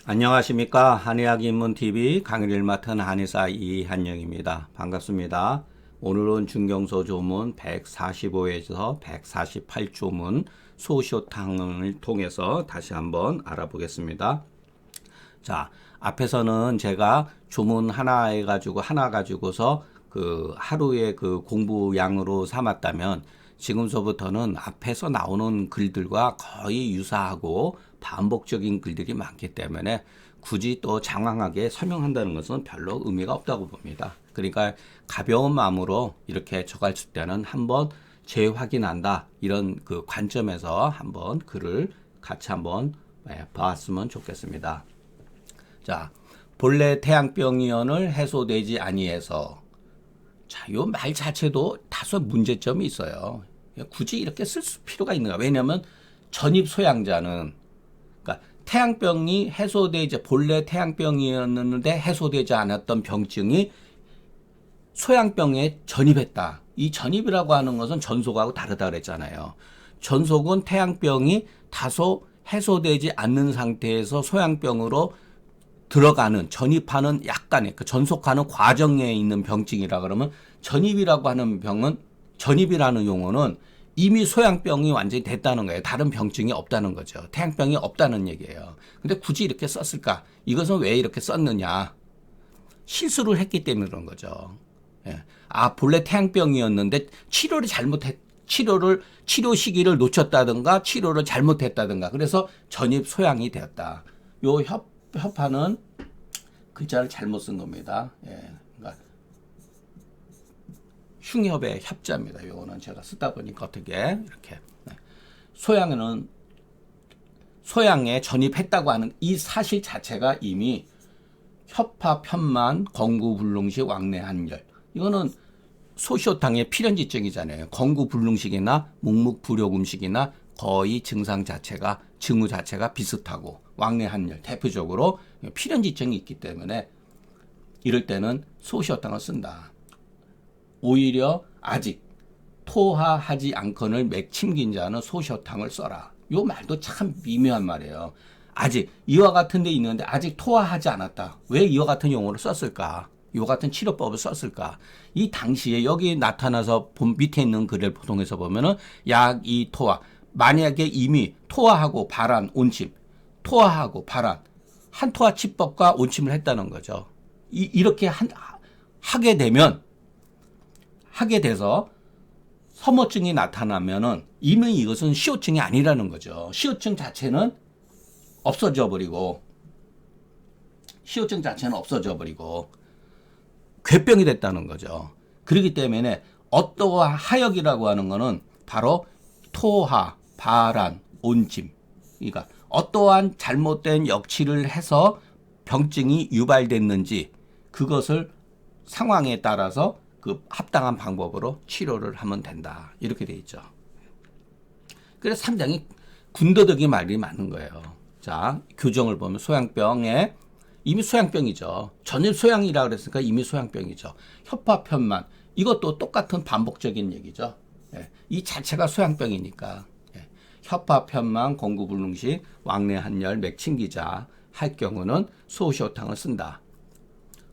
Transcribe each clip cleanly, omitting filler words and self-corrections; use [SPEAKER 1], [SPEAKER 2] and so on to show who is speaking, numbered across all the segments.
[SPEAKER 1] 안녕하십니까. 한의학입문TV 강의를 맡은 한의사 이한영입니다. 반갑습니다. 오늘은 중경서 조문 145에서 148조문 소쇼탕을 통해서 다시 한번 알아보겠습니다. 자, 앞에서는 제가 조문 하나 해가지고 하나 가지고서 그 하루의 그 공부량으로 삼았다면 지금서부터는 앞에서 나오는 글들과 거의 유사하고 반복적인 글들이 많기 때문에 굳이 또 장황하게 설명한다는 것은 별로 의미가 없다고 봅니다. 그러니까 가벼운 마음으로 이렇게 적었을 때는 한번 재확인한다 이런 그 관점에서 한번 글을 같이 한번 봤으면 좋겠습니다. 자, 본래 태양병이언을 해소되지 아니해서 자, 요 말 자체도 다소 문제점이 있어요. 굳이 이렇게 쓸 필요가 있는가? 왜냐하면 전입 소양자는 그러니까 태양병이 해소되지 본래 태양병이었는데 해소되지 않았던 병증이 소양병에 전입했다. 이 전입이라고 하는 것은 전속하고 다르다 그랬잖아요. 전속은 태양병이 다소 해소되지 않는 상태에서 소양병으로 들어가는 전입하는 약간의 그 전속하는 과정에 있는 병증이라 그러면 전입이라고 하는 병은 전입이라는 용어는 이미 소양병이 완전히 됐다는 거예요. 다른 병증이 없다는 거죠. 태양병이 없다는 얘기예요. 근데 굳이 이렇게 썼을까? 이것은 왜 이렇게 썼느냐? 실수를 했기 때문에 그런 거죠. 예. 아, 본래 태양병이었는데 치료 시기를 놓쳤다든가 치료를 잘못했다든가 그래서 전입 소양이 되었다. 요 협파는 글자를 잘못 쓴 겁니다. 예. 그러니까 흉협의 협자입니다. 요거는 제가 쓰다 보니까 어떻게 이렇게 소양에 전입했다고 하는 이 사실 자체가 이미 협파 편만 건구불능식 왕래한열 이거는 소시오탕의 필연지증이잖아요. 건구불능식이나 묵묵부력음식이나 거의 징후 자체가 비슷하고 왕래한열 대표적으로 필연지증이 있기 때문에 이럴 때는 소시오탕을 쓴다. 오히려 아직 토하하지 않거늘 맥침긴 자는 소시오탕을 써라. 요 말도 참 미묘한 말이에요. 아직 이와 같은 데 있는데 아직 토하하지 않았다. 왜 이와 같은 용어를 썼을까? 이와 같은 치료법을 썼을까? 이 당시에 여기 나타나서 밑에 있는 글을 통해서 보면은 약이 토하. 만약에 이미 토하하고 발한, 온침, 토하하고 발한, 한토하 치법과 온침을 했다는 거죠. 이렇게 하게 돼서 서모증이 나타나면은 이미 이것은 시호증이 아니라는 거죠. 시호증 자체는 없어져 버리고 괴병이 됐다는 거죠. 그렇기 때문에 어떠한 하역이라고 하는 것은 바로 토하, 발한, 온침. 그러니까 어떠한 잘못된 역치를 해서 병증이 유발됐는지 그것을 상황에 따라서 그 합당한 방법으로 치료를 하면 된다. 이렇게 돼 있죠. 그래서 상당히 군더더기 말이 많은 거예요. 자, 교정을 보면 소양병에 이미 소양병이죠. 전일 소양이라 그랬으니까 이미 소양병이죠. 협파편만 이것도 똑같은 반복적인 얘기죠. 예, 이 자체가 소양병이니까 예, 협파편만 건구불능식 왕래한열 맥침기자 할 경우는 소시오탕을 쓴다.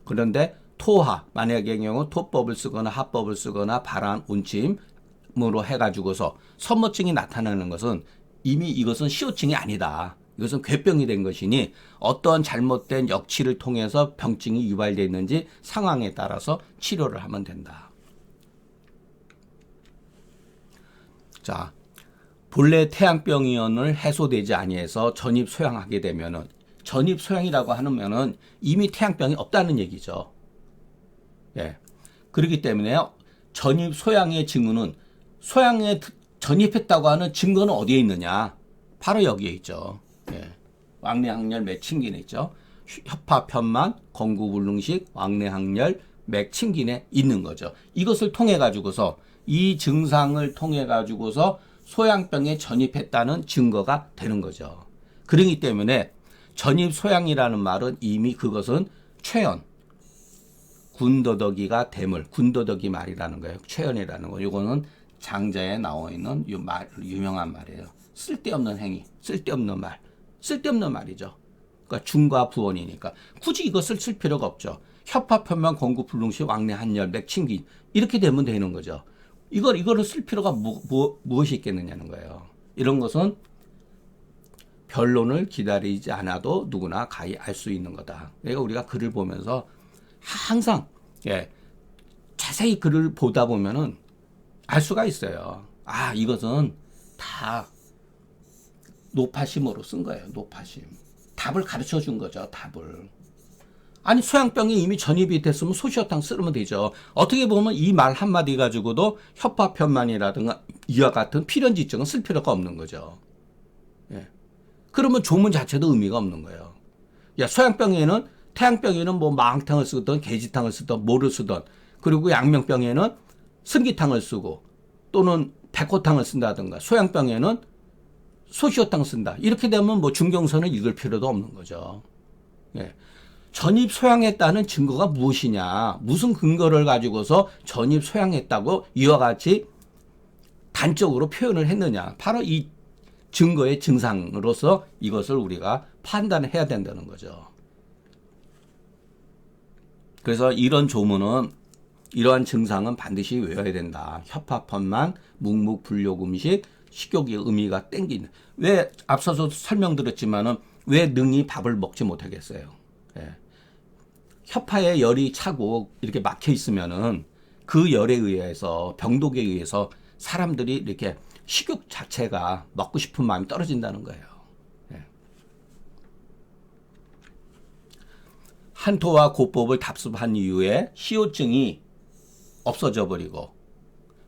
[SPEAKER 1] 그런데 토하 만약의 경우 토법을 쓰거나 합법을 쓰거나 발한 온침으로 해가지고서 선모증이 나타나는 것은 이미 이것은 시호증이 아니다. 이것은 괴병이 된 것이니 어떠한 잘못된 역치를 통해서 병증이 유발됐는지 상황에 따라서 치료를 하면 된다. 자, 본래 태양병이언을 해소되지 아니해서 전입 소양하게 되면은 전입 소양이라고 하면은 이미 태양병이 없다는 얘기죠. 예. 그렇기 때문에 전입 소양의 증거는 소양에 전입했다고 하는 증거는 어디에 있느냐? 바로 여기에 있죠. 예. 왕래항열 맥침긴에 있죠. 협파편만 건구불능식 왕래항열 맥침긴에 있는 거죠. 이것을 통해 가지고서 이 증상을 통해 가지고서 소양병에 전입했다는 증거가 되는 거죠. 그렇기 때문에 전입 소양이라는 말은 이미 그것은 최연 군더더기가 대물, 군더더기 말이라는 거예요. 최연이라는 거. 이거는 장자에 나와 있는 유명한 말이에요. 쓸데없는 행위, 쓸데없는 말이죠. 그러니까 중과 부원이니까 굳이 이것을 쓸 필요가 없죠. 협파, 편만, 공구, 불능시, 왕래, 한열, 맥, 침기 이렇게 되면 되는 거죠. 이거를 쓸 필요가 무엇이 있겠느냐는 거예요. 이런 것은 변론을 기다리지 않아도 누구나 가히 알 수 있는 거다. 그러니까 우리가 글을 보면서 항상 자세히 글을 보다 보면은 알 수가 있어요. 아, 이것은 다 노파심으로 쓴 거예요. 노파심. 답을 가르쳐 준 거죠. 답을. 아니 소양병이 이미 전입이 됐으면 소시어탕 쓰면 되죠. 어떻게 보면 이 말 한마디 가지고도 협파편만이라든가 이와 같은 필연지증은 쓸 필요가 없는 거죠. 예. 그러면 조문 자체도 의미가 없는 거예요. 야, 소양병에는 태양병에는 뭐 마항탕을 쓰든 계지탕을 쓰든 뭐를 쓰든 그리고 양명병에는 승기탕을 쓰고 또는 백호탕을 쓴다든가 소양병에는 소시오탕 쓴다. 이렇게 되면 뭐 중경선을 읽을 필요도 없는 거죠. 예. 전입 소양했다는 증거가 무엇이냐, 무슨 근거를 가지고서 전입 소양했다고 이와 같이 단적으로 표현을 했느냐, 바로 이 증거의 증상으로서 이것을 우리가 판단을 해야 된다는 거죠. 그래서 이런 조문은 이러한 증상은 반드시 외워야 된다. 협합헌만, 묵묵불욕음식, 식욕의 의미가 땡기는. 왜 앞서서 설명드렸지만은 왜 능히 밥을 먹지 못하겠어요? 예. 혀파에 열이 차고 이렇게 막혀 있으면은 그 열에 의해서 병독에 의해서 사람들이 이렇게 식욕 자체가 먹고 싶은 마음이 떨어진다는 거예요. 예. 한토와 고법을 답습한 이후에 시효증이 없어져 버리고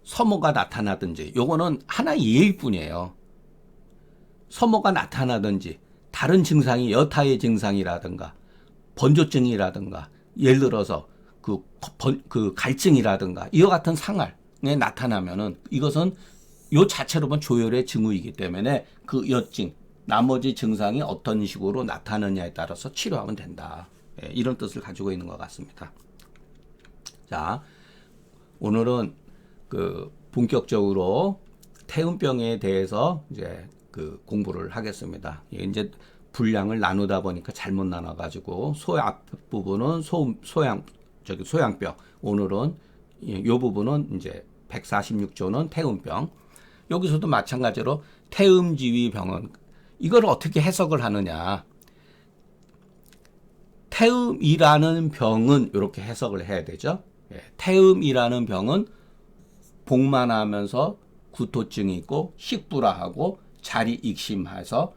[SPEAKER 1] 서모가 나타나든지, 요거는 하나의 예일 뿐이에요. 서모가 나타나든지 다른 증상이 여타의 증상이라든가 번조증이라든가 예를 들어서 그 갈증이라든가 이와 같은 상할에 나타나면은 이것은 요 자체로 보면 조혈의 징후이기 때문에 그 여증 나머지 증상이 어떤 식으로 나타나느냐에 따라서 치료하면 된다. 예, 이런 뜻을 가지고 있는 것 같습니다. 자, 오늘은 그 본격적으로 태음병에 대해서 이제 그 공부를 하겠습니다. 이제 분량을 나누다 보니까 잘못 나눠가지고 앞 부분은 소양병, 오늘은 이 부분은 이제 146조는 태음병. 여기서도 마찬가지로 태음지위병은 이걸 어떻게 해석을 하느냐? 태음이라는 병은 이렇게 해석을 해야 되죠. 예, 태음이라는 병은 복만하면서 구토증이 있고 식불화하고 자리 익심해서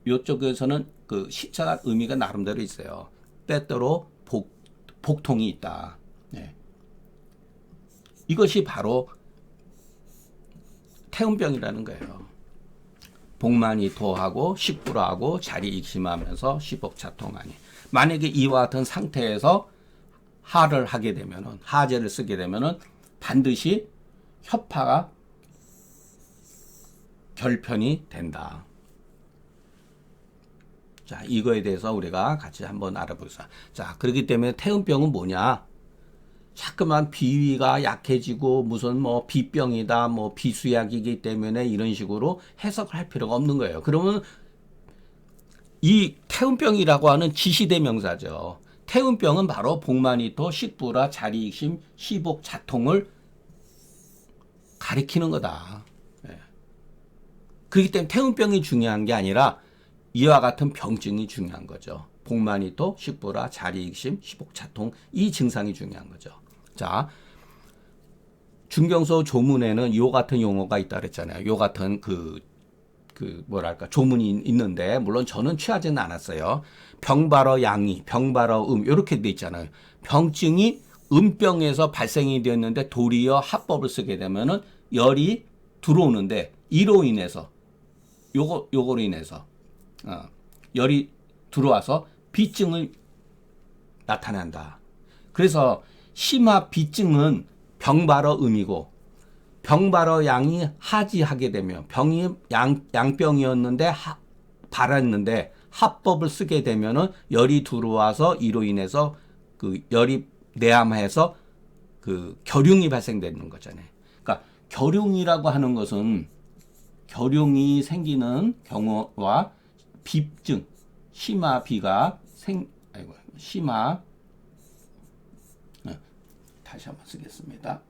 [SPEAKER 1] 이쪽에서는 그 시차 의미가 나름대로 있어요. 때때로 복통이 있다. 네. 이것이 바로 태음병이라는 거예요. 복만이 토하고 식불화하고 자리 익심하면서 시복차통하니. 만약에 이와 같은 상태에서 하를 하게 되면은, 하제를 쓰게 되면은 반드시 혀파가 결편이 된다. 자, 이거에 대해서 우리가 같이 한번 알아보겠습니다. 자, 그렇기 때문에 태음병은 뭐냐? 자꾸만 비위가 약해지고 무슨 뭐 비병이다, 뭐 비수약이기 때문에 이런 식으로 해석을 할 필요가 없는 거예요. 그러면 이 태음병이라고 하는 지시대명사죠. 태음병은 바로 복만이토, 식불화, 자리익심, 시복, 자통을 가리키는 거다. 예. 그렇기 때문에 태음병이 중요한 게 아니라 이와 같은 병증이 중요한 거죠. 복만이토, 식불화, 자리익심, 시복차통 이 증상이 중요한 거죠. 자, 중경서 조문에는 요 같은 용어가 있다 그랬잖아요. 요 같은 뭐랄까 조문이 있는데 물론 저는 취하지는 않았어요. 병발어 양이, 병발어 이렇게 돼 있잖아요. 병증이 음병에서 발생이 되었는데 도리어 합법을 쓰게 되면은 열이 들어오는데 이로 인해서 요거로 인해서 열이 들어와서 비증을 나타난다. 그래서 심화 비증은 병발어 음이고 병발어 양이 하지하게 되면 병이 양병이었는데 발했는데 합법을 쓰게 되면은 열이 들어와서 이로 인해서 그 열이 내암해서 그 결흉이 발생되는 거잖아요. 그러니까 결흉이라고 하는 것은 결흉이 생기는 경우와 비증, 심화비가 심화 다시 한번 쓰겠습니다.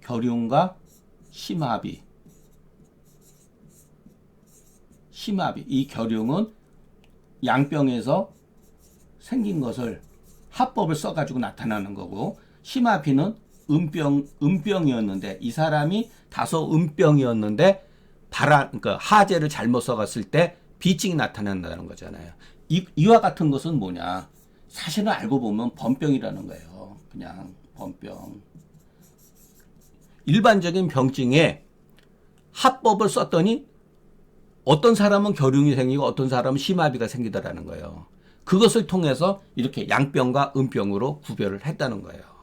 [SPEAKER 1] 결흉과 심화비. 이 결흉은 양병에서 생긴 것을 합법을 써가지고 나타나는 거고, 심화비는 음병이었는데 이 사람이 다소 음병이었는데 그러니까 하재를 잘못 써갔을 때 비증이 나타난다는 거잖아요. 이와 같은 것은 뭐냐? 사실은 알고 보면 범병이라는 거예요. 그냥 범병. 일반적인 병증에 합법을 썼더니 어떤 사람은 결흉이 생기고 어떤 사람은 심화비가 생기더라는 거예요. 그것을 통해서 이렇게 양병과 음병으로 구별을 했다는 거예요.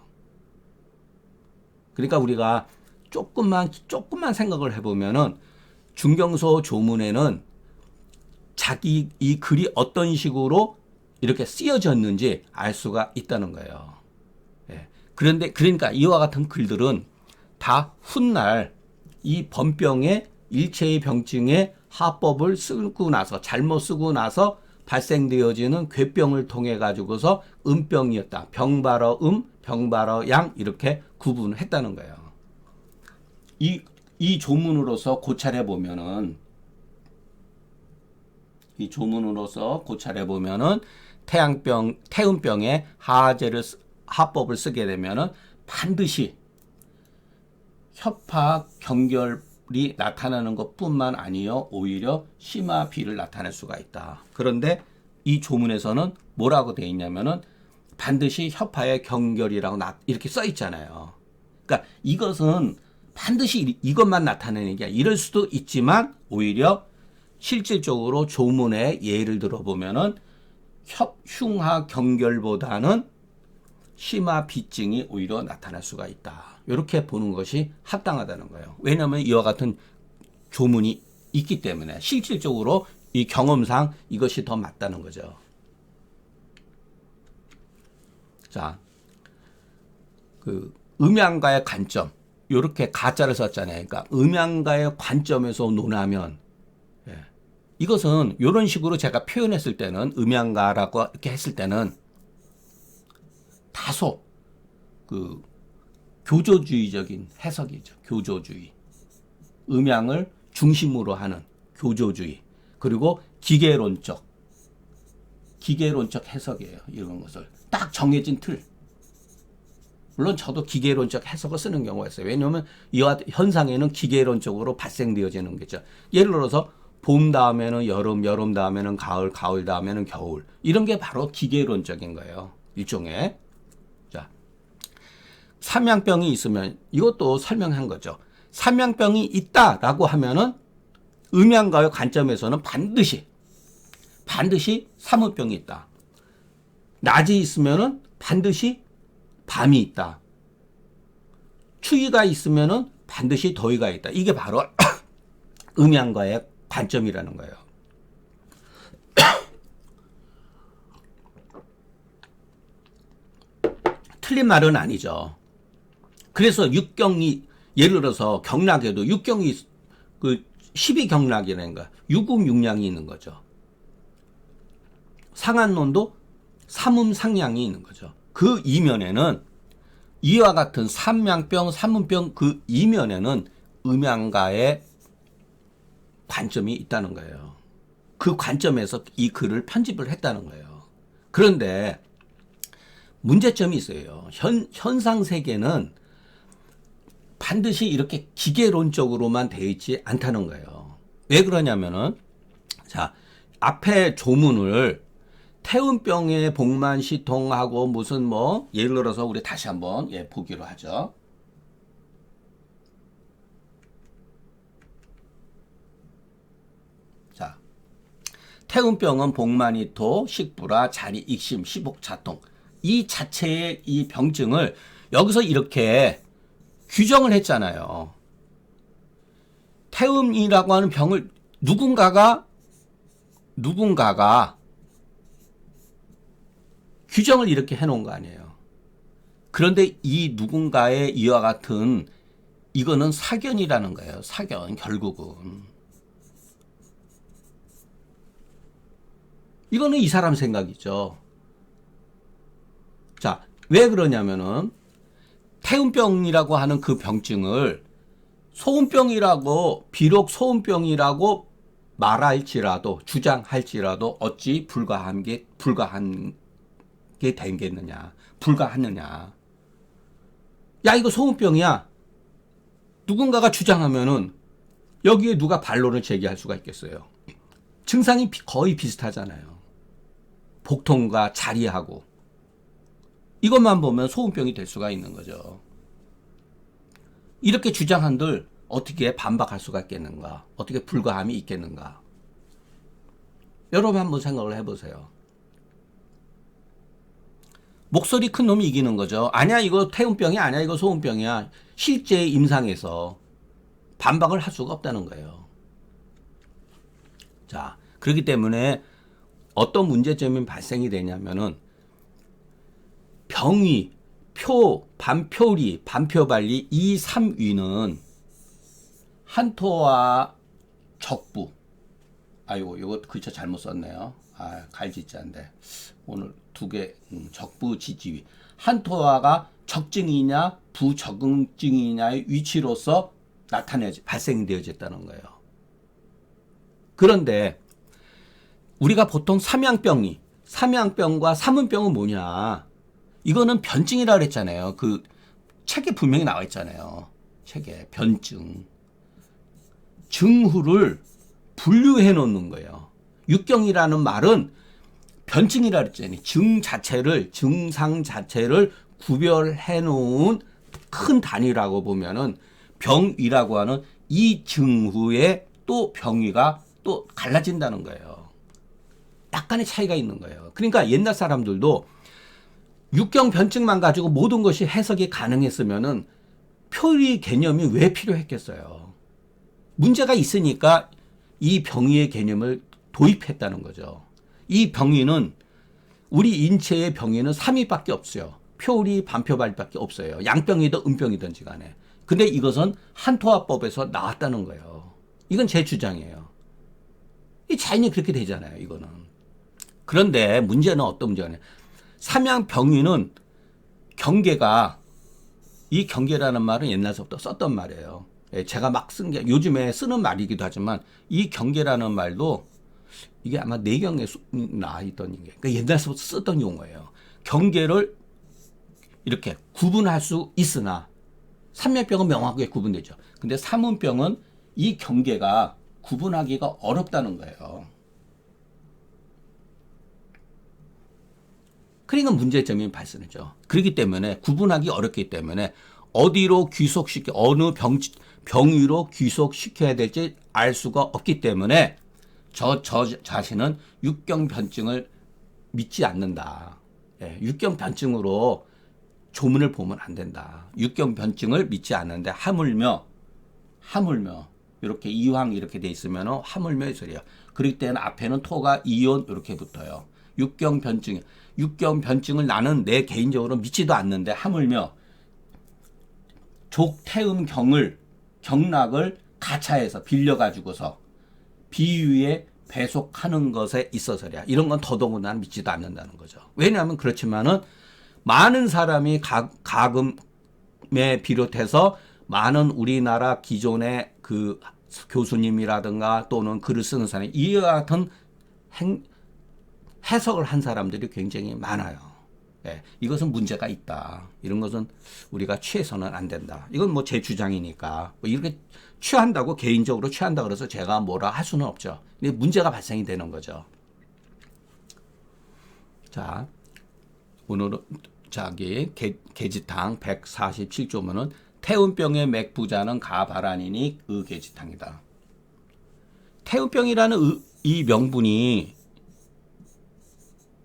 [SPEAKER 1] 그러니까 우리가 조금만 생각을 해보면은 중경서 조문에는 자기 이 글이 어떤 식으로 이렇게 쓰여졌는지 알 수가 있다는 거예요. 예. 그러니까 이와 같은 글들은 다 훗날 이 범병의 일체의 병증의 합법을 쓰고 나서 잘못 쓰고 나서 발생되어지는 괴병을 통해 가지고서 음병이었다. 병발어 병발어 양 이렇게 구분을 했다는 거예요. 이 조문으로서 고찰해 보면은 태음병의 합법을 쓰게 되면은 반드시 협화 경결이 나타나는 것뿐만 아니요 오히려 심화비를 나타낼 수가 있다. 그런데 이 조문에서는 뭐라고 되어 있냐면은 반드시 협화의 경결이라고 이렇게 써 있잖아요. 그러니까 이것은 반드시 이것만 나타내는 게 이럴 수도 있지만 오히려 실질적으로 조문의 예를 들어보면은 흉하 경결보다는 심화 비증이 오히려 나타날 수가 있다. 이렇게 보는 것이 합당하다는 거예요. 왜냐하면 이와 같은 조문이 있기 때문에 실질적으로 이 경험상 이것이 더 맞다는 거죠. 자, 그 음양가의 관점 이렇게 가짜를 썼잖아요. 그러니까 음양가의 관점에서 논하면 이것은 이런 식으로 제가 표현했을 때는 음양가라고 이렇게 했을 때는 다소 그 교조주의적인 해석이죠. 교조주의. 음양을 중심으로 하는 교조주의. 그리고 기계론적 해석이에요. 이런 것을. 딱 정해진 틀. 물론 저도 기계론적 해석을 쓰는 경우가 있어요. 왜냐하면 이와 현상에는 기계론적으로 발생되어지는 거죠. 예를 들어서 봄 다음에는 여름, 여름 다음에는 가을, 가을 다음에는 겨울. 이런 게 바로 기계론적인 거예요. 일종의. 자, 삼양병이 있으면 이것도 설명한 거죠. 삼양병이 있다라고 하면은 음양가의 관점에서는 반드시 사무병이 있다. 낮이 있으면은 반드시 밤이 있다. 추위가 있으면은 반드시 더위가 있다. 이게 바로 음양가의 관점이라는 거예요. 틀린 말은 아니죠. 그래서 육경이 예를 들어서 경락에도 육경이 그 12경락이라는 거, 유금육량이 있는 거죠. 상한론도 삼음상량이 있는 거죠. 그 이면에는 이와 같은 삼양병, 삼음병 그 이면에는 음양가의 관점이 있다는 거예요. 그 관점에서 이 글을 편집을 했다는 거예요. 그런데 문제점이 있어요. 현상 세계는 반드시 이렇게 기계론적으로만 되어 있지 않다는 거예요. 왜 그러냐면은 자, 앞에 조문을 태음병의 복만시통하고 무슨 뭐 예를 들어서 우리 다시 한번 보기로 하죠. 자, 태음병은 복만이토, 식불화, 자리, 익심, 시복자통 이 자체의 이 병증을 여기서 이렇게 규정을 했잖아요. 태음이라고 하는 병을 누군가가 규정을 이렇게 해놓은 거 아니에요. 그런데 이 누군가의 이와 같은 이거는 사견이라는 거예요. 사견 결국은. 이거는 이 사람 생각이죠. 자, 왜 그러냐면은 태음병이라고 하는 그 병증을 소음병이라고 비록 소음병이라고 말할지라도 주장할지라도 어찌 불가한 게 되겠느냐, 불가하느냐. 야, 이거 소음병이야. 누군가가 주장하면은 여기에 누가 반론을 제기할 수가 있겠어요. 증상이 거의 비슷하잖아요. 복통과 자리하고. 이것만 보면 소음병이 될 수가 있는 거죠. 이렇게 주장한들 어떻게 반박할 수가 있겠는가? 어떻게 불가함이 있겠는가? 여러분 한번 생각을 해보세요. 목소리 큰 놈이 이기는 거죠. 아니야, 이거 태음병이 아니야, 이거 소음병이야. 실제 임상에서 반박을 할 수가 없다는 거예요. 자, 그렇기 때문에 어떤 문제점이 발생이 되냐면은 병위, 반표리, 반표발리 이 3위는 한토와 적부. 아이고, 이거 글자 잘못 썼네요. 아, 갈지자인데. 오늘 두 개, 적부 지지위. 한토화가 적증이냐, 부적응증이냐의 위치로서 발생되어졌다는 거예요. 그런데 우리가 보통 삼양병과 삼은병은 뭐냐? 이거는 변증이라고 그랬잖아요. 그 책에 분명히 나와 있잖아요. 책에 변증. 증후를 분류해 놓는 거예요. 육경이라는 말은 변증이라고 그랬잖아요. 증상 자체를 구별해 놓은 큰 단위라고 보면은 병위라고 하는 이 증후의 또 병위가 또 갈라진다는 거예요. 약간의 차이가 있는 거예요. 그러니까 옛날 사람들도 육경 변증만 가지고 모든 것이 해석이 가능했으면은 표리 개념이 왜 필요했겠어요? 문제가 있으니까 이 병위의 개념을 도입했다는 거죠. 이 병위는 우리 인체의 병위는 3위밖에 없어요. 표리, 반표발밖에 없어요. 양병이든 음병이든지 간에. 근데 이것은 한토화법에서 나왔다는 거예요. 이건 제 주장이에요. 이 자연히 그렇게 되잖아요, 이거는. 그런데 문제는 어떤 문제냐. 삼양병위는 경계가, 이 경계라는 말은 옛날서부터 썼던 말이에요. 제가 막 쓴 게 요즘에 쓰는 말이기도 하지만 이 경계라는 말도 이게 아마 내경에 나와있던 게 그러니까 옛날서부터 쓰던 용어예요. 경계를 이렇게 구분할 수 있으나 삼면병은 명확하게 구분되죠. 근데 삼은병은 이 경계가 구분하기가 어렵다는 거예요. 그러니까 문제점이 발생하죠. 그렇기 때문에 구분하기 어렵기 때문에 어디로 어느 병위로 귀속시켜야 될지 알 수가 없기 때문에 저 자신은 육경변증을 믿지 않는다. 예, 육경변증으로 조문을 보면 안 된다. 육경변증을 믿지 않는데 하물며 이렇게 이황 이렇게 돼 있으면 하물며 이 소리야. 그럴 때는 앞에는 토가 이온 이렇게 붙어요. 육경변증을 나는 내 개인적으로 믿지도 않는데 하물며 경락을 가차해서 빌려가지고서 비유에 배속하는 것에 있어서야 이런 건 더더군다나 믿지도 않는다는 거죠. 왜냐하면 그렇지만은 많은 사람이 가금에 비롯해서 많은 우리나라 기존의 그 교수님이라든가 또는 글을 쓰는 사람이 이와 같은 해석을 한 사람들이 굉장히 많아요. 예, 이것은 문제가 있다. 이런 것은 우리가 취해서는 안 된다. 이건 뭐 제 주장이니까 뭐 이렇게 취한다고 개인적으로 취한다 그래서 제가 뭐라 할 수는 없죠. 근데 문제가 발생이 되는 거죠. 자, 오늘은 계지탕 147조문은 태음병의 맥부자는 가발아니니 의계지탕이다. 태음병이라는 이 명분이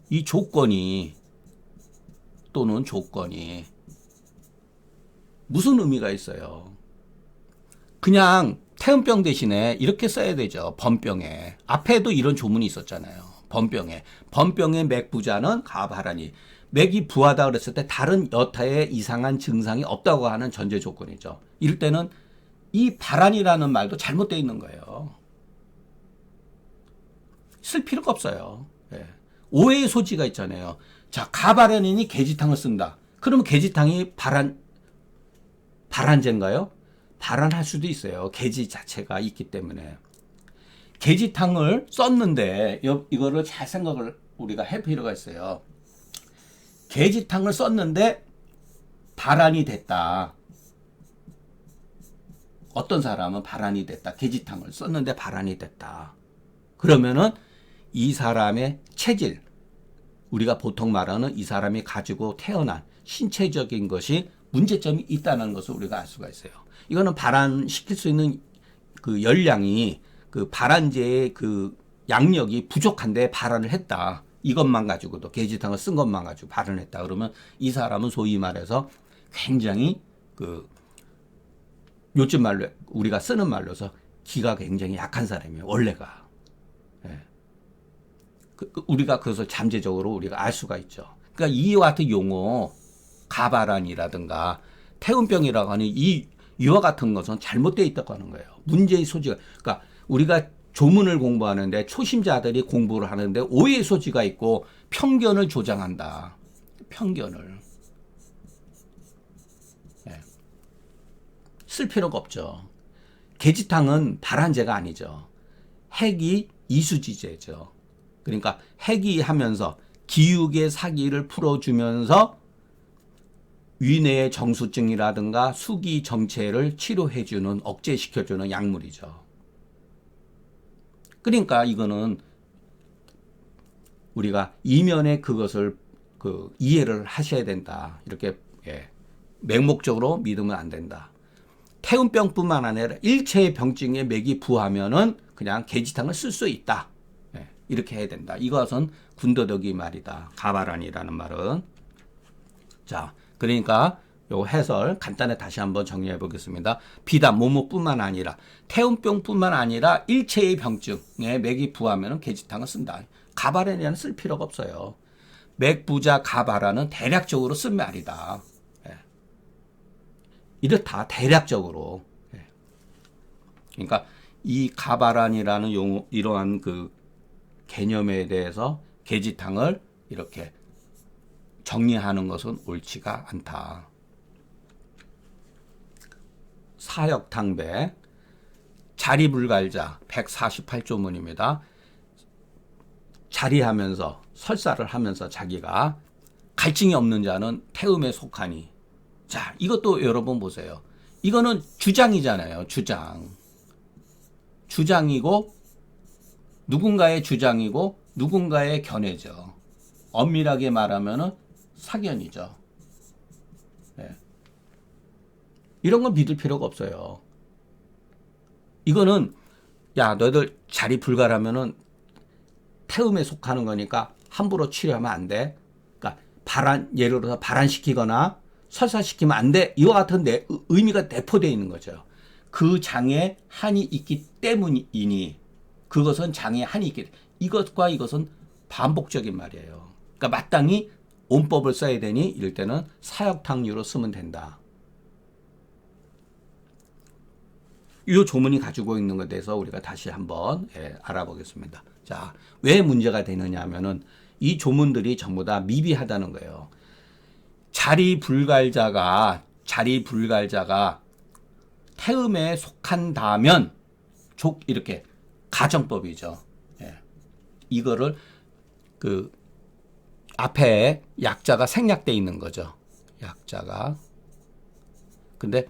[SPEAKER 1] 이 조건이 무슨 의미가 있어요? 그냥 태음병 대신에 이렇게 써야 되죠. 범병에. 앞에도 이런 조문이 있었잖아요. 범병의 맥부자는 가발하니. 맥이 부하다 그랬을 때 다른 여타의 이상한 증상이 없다고 하는 전제 조건이죠. 이럴 때는 이 발안이라는 말도 잘못되어 있는 거예요. 쓸 필요가 없어요. 예. 오해의 소지가 있잖아요. 자, 가발안이니 계지탕을 쓴다. 그러면 계지탕이 발안제인가요? 발안할 수도 있어요. 계지 자체가 있기 때문에. 계지탕을 썼는데 이거를 잘 생각을 우리가 할 필요가 있어요. 계지탕을 썼는데 발안이 됐다. 어떤 사람은 발안이 됐다. 계지탕을 썼는데 발안이 됐다. 그러면은 이 사람의 체질, 우리가 보통 말하는 이 사람이 가지고 태어난 신체적인 것이 문제점이 있다는 것을 우리가 알 수가 있어요. 이거는 발안시킬 수 있는 그 열량이 그 발안제의 그 양력이 부족한데 발안을 했다. 이것만 가지고도 계지탕을 쓴 것만 가지고 발언했다. 그러면 이 사람은 소위 말해서 굉장히 그 요즘 말로 우리가 쓰는 말로서 기가 굉장히 약한 사람이에요. 원래가. 예. 우리가 그것을 잠재적으로 우리가 알 수가 있죠. 그러니까 이와 같은 용어, 가발안이라든가 태운병이라고 하는 이와 같은 것은 잘못되어 있다고 하는 거예요. 문제의 소지가. 그러니까 우리가 조문을 공부하는데 초심자들이 공부를 하는데 오해의 소지가 있고 편견을 조장한다. 편견을. 네. 쓸 필요가 없죠. 계지탕은 발안제가 아니죠. 핵이 이수지제죠. 그러니까 핵이 하면서 기육의 사기를 풀어주면서 위내의 정수증이라든가 수기 정체를 치료해주는 억제시켜주는 약물이죠. 그러니까 이거는 우리가 이면에 그것을 이해를 하셔야 된다. 이렇게 맹목적으로 믿으면 안 된다. 태운병뿐만 아니라 일체의 병증에 맥이 부하면은 그냥 계지탕을 쓸 수 있다. 이렇게 해야 된다. 이것은 군더더기 말이다. 가발안이라는 말은. 자, 그러니까 요 해설 간단히 다시 한번 정리해 보겠습니다. 비단 모모뿐만 아니라 태운병뿐만 아니라 일체의 병증에 맥이 부하면 계지탕을 쓴다. 가발안이는 쓸 필요가 없어요. 맥부자 가발안은 대략적으로 쓴 말이다. 이렇다 대략적으로. 그러니까 이 가발안이라는 용어, 이러한 그 개념에 대해서 계지탕을 이렇게 정리하는 것은 옳지가 않다. 사역탕배 자리불갈자 148조문입니다. 자리하면서 설사를 하면서 자기가 갈증이 없는 자는 태음에 속하니. 자, 이것도 여러분 보세요. 이거는 주장이잖아요. 주장이고 누군가의 주장이고 누군가의 견해죠. 엄밀하게 말하면은 사견이죠. 네. 이런 건 믿을 필요가 없어요. 이거는 야, 너희들 자리 불가라면은 태음에 속하는 거니까 함부로 치료하면 안 돼. 그러니까 예를 들어서 발안시키거나 설사시키면 안 돼. 이와 같은 의미가 내포되어 있는 거죠. 그 장에 한이 있기 때문이니 그것은 장에 한이 있기 때문에 이것과 이것은 반복적인 말이에요. 그러니까 마땅히 온법을 써야 되니 이럴 때는 사역탕류로 쓰면 된다. 이 조문이 가지고 있는 것에 대해서 우리가 다시 한번 알아보겠습니다. 자, 왜 문제가 되느냐 하면은 이 조문들이 전부 다 미비하다는 거예요. 자리불갈자가 태음에 속한다면 이렇게 가정법이죠. 이거를 그 앞에 약자가 생략돼 있는 거죠. 약자가. 근데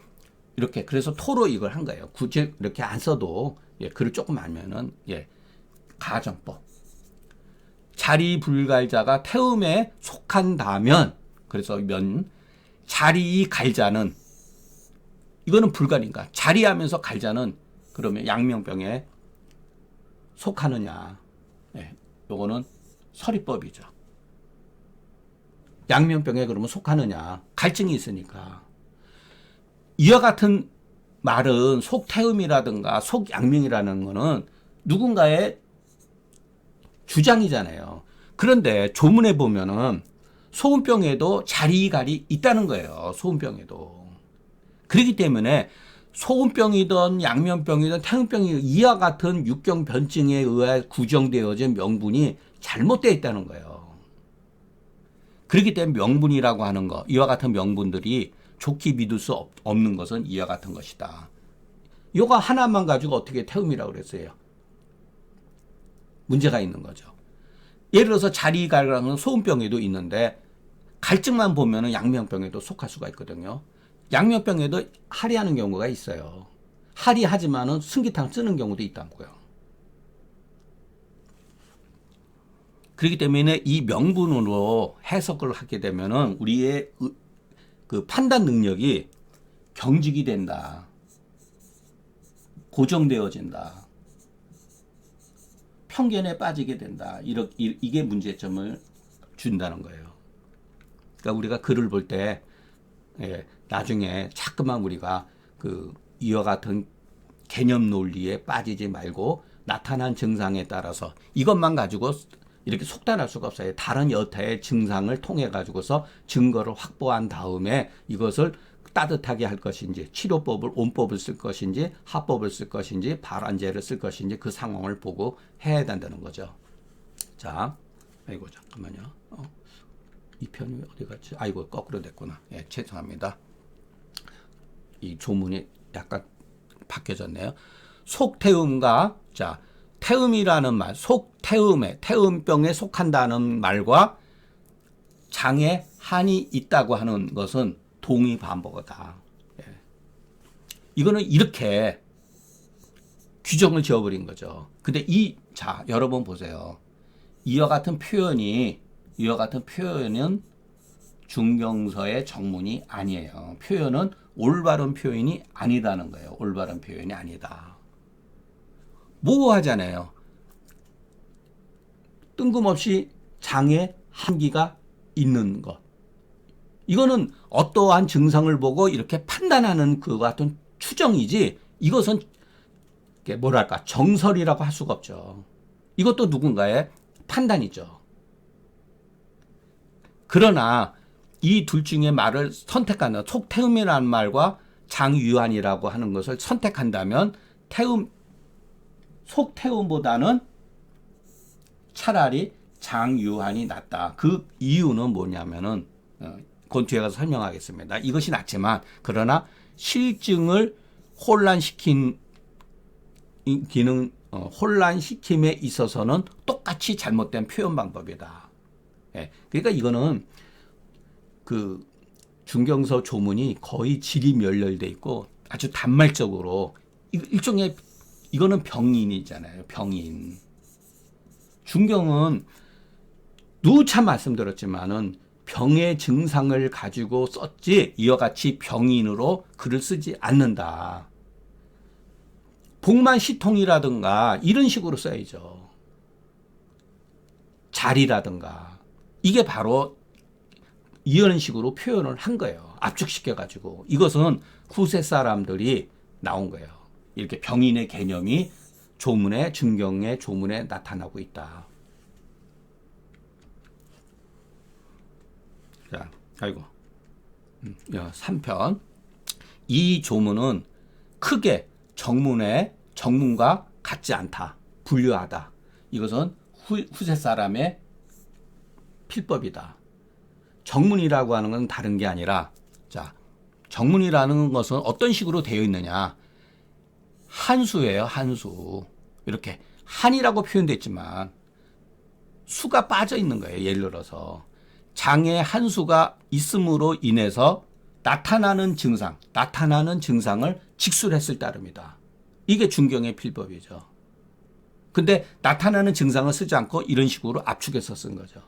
[SPEAKER 1] 이렇게 그래서 토로 이걸 한 거예요. 굳이 이렇게 안 써도 글을 조금 알면은 가정법. 자리불갈자가 태음에 속한다면 그래서 자리갈자는 이거는 불가니까 자리하면서 갈자는 그러면 양명병에 속하느냐. 요거는 서리법이죠. 양명병에 그러면 속하느냐. 갈증이 있으니까. 이와 같은 말은 속태음이라든가 속양명이라는 거는 누군가의 주장이잖아요. 그런데 조문에 보면은 소음병에도 자리갈이 있다는 거예요. 소음병에도. 그렇기 때문에 소음병이든 양면병이든 태음병이 이와 같은 육경 변증에 의해 구정되어진 명분이 잘못되어 있다는 거예요. 그렇기 때문에 명분이라고 하는 거, 이와 같은 명분들이 좋게 믿을 수 없는 것은 이와 같은 것이다. 요거 하나만 가지고 어떻게 태음이라고 그랬어요? 문제가 있는 거죠. 예를 들어서 자리갈이라는 소음병에도 있는데 갈증만 보면은 양면병에도 속할 수가 있거든요. 양면병에도 할이하는 경우가 있어요. 할이하지만은 승기탕 쓰는 경우도 있다고요. 그렇기 때문에 이 명분으로 해석을 하게 되면은 우리의 그 판단 능력이 경직이 된다. 고정되어진다. 편견에 빠지게 된다. 이게 문제점을 준다는 거예요. 그러니까 우리가 글을 볼 때 나중에 자꾸만 우리가 이와 같은 개념 논리에 빠지지 말고 나타난 증상에 따라서 이것만 가지고 이렇게 속단할 수가 없어요. 다른 여타의 증상을 통해 가지고서 증거를 확보한 다음에 이것을 따뜻하게 할 것인지 치료법을 온법을 쓸 것인지 합법을 쓸 것인지 발환제를 쓸 것인지 그 상황을 보고 해야 된다는 거죠. 자, 아이고 잠깐만요. 이 편이 어디 갔지? 아이고 거꾸로 됐구나. 예, 죄송합니다. 이 조문이 약간 바뀌어졌네요. 속태음과 자 태음이라는 말, 속태음에 태음병에 속한다는 말과 장에 한이 있다고 하는 것은 동의반복어다. 예. 이거는 이렇게 규정을 지어버린 거죠. 근데 자 여러분 보세요. 이와 같은 표현은 중경서의 정문이 아니에요. 표현은 올바른 표현이 아니다는 거예요. 올바른 표현이 아니다. 모호하잖아요. 뜬금없이 장에 한기가 있는 것. 이거는 어떠한 증상을 보고 이렇게 판단하는 그 같은 추정이지 이것은 뭐랄까 정설이라고 할 수가 없죠. 이것도 누군가의 판단이죠. 그러나 이 둘 중에 말을 선택하는 속태음이라는 말과 장유한이라고 하는 것을 선택한다면 속태음보다는 차라리 장유한이 낫다. 그 이유는 뭐냐면은 그 뒤에 가서 설명하겠습니다. 이것이 낫지만 그러나 실증을 혼란시킴에 있어서는 똑같이 잘못된 표현 방법이다. 예, 그러니까 이거는 그 중경서 조문이 거의 질이 멸렬돼 있고 아주 단말적으로 일종의 이거는 병인이잖아요. 병인. 중경은 누차 말씀드렸지만은 병의 증상을 가지고 썼지 이와 같이 병인으로 글을 쓰지 않는다. 복만시통이라든가 이런 식으로 써야죠. 자리라든가 이게 바로 이런 식으로 표현을 한 거예요. 압축시켜가지고 이것은 후세 사람들이 나온 거예요. 이렇게 병인의 개념이 조문에 중경의 조문에 나타나고 있다. 자, 아이고. 3편. 이 조문은 크게 정문과 같지 않다. 분류하다. 이것은 후세 사람의 필법이다. 정문이라고 하는 건 다른 게 아니라 자, 정문이라는 것은 어떤 식으로 되어 있느냐. 한수예요. 한수. 이렇게 한이라고 표현됐지만 수가 빠져 있는 거예요. 예를 들어서 장에 한수가 있음으로 인해서 나타나는 증상을 직술했을 따름이다. 이게 중경의 필법이죠. 근데 나타나는 증상을 쓰지 않고 이런 식으로 압축해서 쓴 거죠.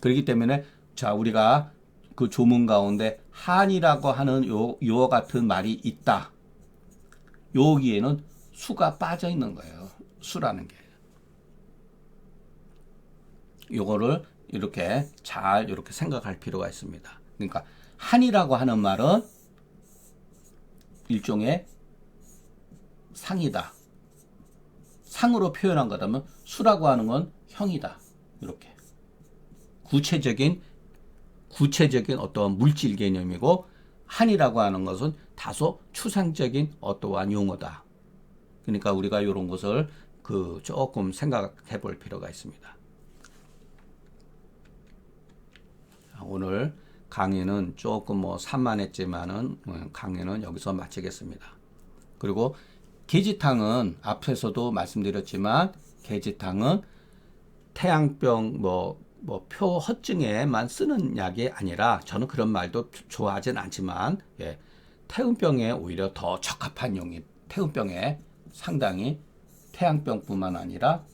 [SPEAKER 1] 그렇기 때문에 자 우리가 그 조문 가운데 한이라고 하는 요와 같은 말이 있다. 여기에는 수가 빠져 있는 거예요. 수라는 게. 요거를 이렇게 잘 이렇게 생각할 필요가 있습니다. 그러니까 한이라고 하는 말은 일종의 상이다. 상으로 표현한 거다면 수라고 하는 건 형이다. 이렇게. 구체적인 어떠한 물질 개념이고, 한이라고 하는 것은 다소 추상적인 어떠한 용어다. 그러니까 우리가 이런 것을 조금 생각해 볼 필요가 있습니다. 오늘 강의는 조금 산만했지만은 강의는 여기서 마치겠습니다. 그리고 계지탕은 앞에서도 말씀드렸지만, 계지탕은 태양병 표 허증에만 쓰는 약이 아니라, 저는 그런 말도 좋아하진 않지만, 예, 태음병에 오히려 더 적합한 용이, 태음병에 상당히 태양병뿐만 아니라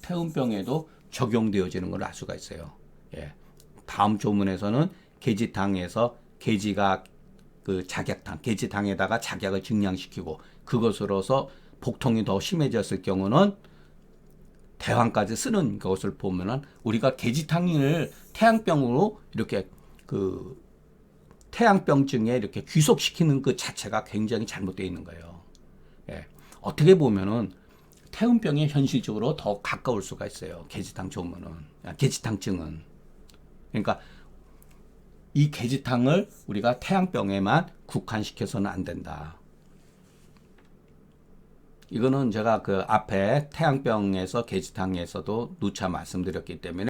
[SPEAKER 1] 태음병에도 적용되어지는 걸 알 수가 있어요. 예. 다음 조문에서는 계지탕에서 계지가 계지탕에다가 작약을 증량시키고 그것으로서 복통이 더 심해졌을 경우는 대왕까지 쓰는 것을 보면은, 우리가 계지탕을 태양병으로 이렇게 태양병증에 이렇게 귀속시키는 그 자체가 굉장히 잘못되어 있는 거예요. 예. 어떻게 보면은 태음병에 현실적으로 더 가까울 수가 있어요. 계지탕증은. 그러니까 이 계지탕을 우리가 태양병에만 국한시켜서는 안 된다. 이거는 제가 앞에 태양병에서 계지탕에서도 누차 말씀드렸기 때문에